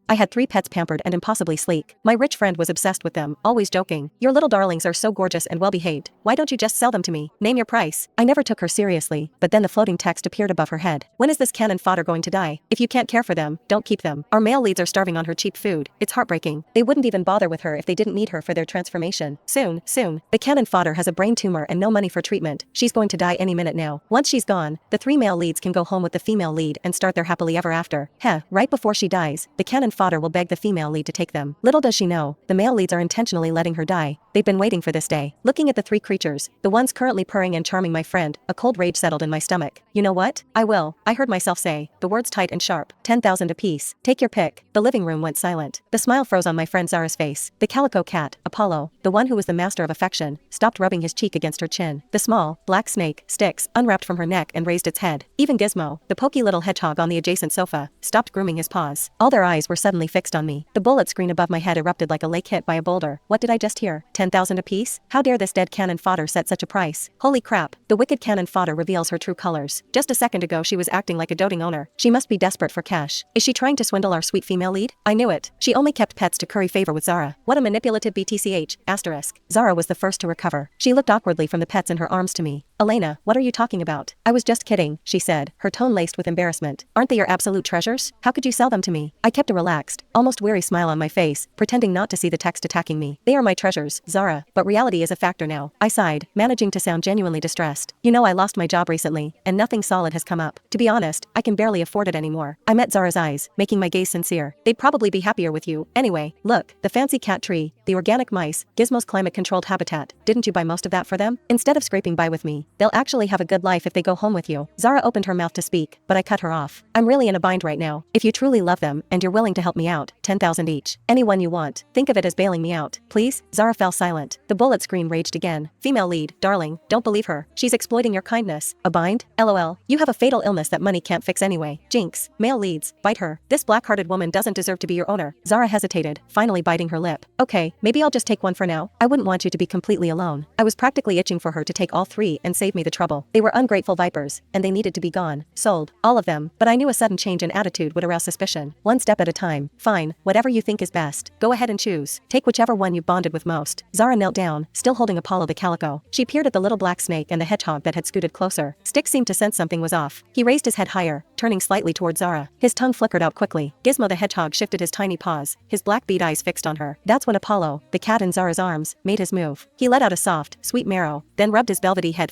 I had 3 pets pampered and impossibly sleek. My rich friend was obsessed with them, always joking. Your little darlings are so gorgeous and well-behaved. Why don't you just sell them to me? Name your price. I never took her seriously, but then the floating text appeared above her head. When is this cannon fodder going to die? If you can't care for them, don't keep them. Our male leads are starving on her cheap food. It's heartbreaking. They wouldn't even bother with her if they didn't need her for their transformation. Soon. The cannon fodder has a brain tumor and no money for treatment. She's going to die any minute now. Once she's gone, the 3 male leads can go home with the female lead and start their happily ever after. Right before she dies, the cannon fodder will beg the female lead to take them. Little does she know, the male leads are intentionally letting her die. They've been waiting for this day. Looking at the 3 creatures, the ones currently purring and charming my friend, a cold rage settled in my stomach. You know what? I will. I heard myself say, the words tight and sharp. 10,000 apiece. Take your pick. The living room went silent. The smile froze on my friend Zara's face. The calico cat, Apollo, the one who was the master of affection, stopped rubbing his cheek against her chin. The small, black snake, Styx, unwrapped from her neck and raised its head. Even Gizmo, the poky little hedgehog on the adjacent sofa, stopped grooming his paws. All their eyes were suddenly fixed on me. The bullet screen above my head erupted like a lake hit by a boulder. What did I just hear? 10,000 apiece? How dare this dead cannon fodder set such a price? Holy crap, the wicked cannon fodder reveals her true colors. Just a second ago she was acting like a doting owner. She must be desperate for cash. Is she trying to swindle our sweet female lead? I knew it. She only kept pets to curry favor with Zara. What a manipulative BTCH, asterisk. Zara was the first to recover. She looked awkwardly from the pets in her arms to me. Elena, what are you talking about? I was just kidding, she said, her tone laced with embarrassment. Aren't they your absolute treasures? How could you sell them to me? I kept a relaxed, almost weary smile on my face, pretending not to see the text attacking me. They are my treasures, Zara, but reality is a factor now. I sighed, managing to sound genuinely distressed. You know, I lost my job recently, and nothing solid has come up. To be honest, I can barely afford it anymore. I met Zara's eyes, making my gaze sincere. They'd probably be happier with you. Anyway, look, the fancy cat tree, the organic mice, Gizmo's climate-controlled habitat. Didn't you buy most of that for them? Instead of scraping by with me, they'll actually have a good life if they go home with you. Zara opened her mouth to speak, but I cut her off. I'm really in a bind right now. If you truly love them, and you're willing to help me out, 10,000 each. Anyone you want. Think of it as bailing me out. Please? Zara fell silent. The bullet screen raged again. Female lead, darling, don't believe her. She's exploiting your kindness. A bind? LOL. You have a fatal illness that money can't fix anyway. Jinx. Male leads, bite her. This black-hearted woman doesn't deserve to be your owner. Zara hesitated, finally biting her lip. Okay, maybe I'll just take one for now. I wouldn't want you to be completely alone. I was practically itching for her to take all 3 and save me the trouble. They were ungrateful vipers, and they needed to be gone. Sold. All of them, but I knew a sudden change in attitude would arouse suspicion. One step at a time. Fine, whatever you think is best. Go ahead and choose. Take whichever one you bonded with most. Zara knelt down, still holding Apollo the calico. She peered at the little black snake and the hedgehog that had scooted closer. Styx seemed to sense something was off. He raised his head higher, turning slightly toward Zara. His tongue flickered out quickly. Gizmo the hedgehog shifted his tiny paws, his black bead eyes fixed on her. That's when Apollo, the cat in Zara's arms, made his move. He let out a soft, sweet meow, then rubbed his velvety head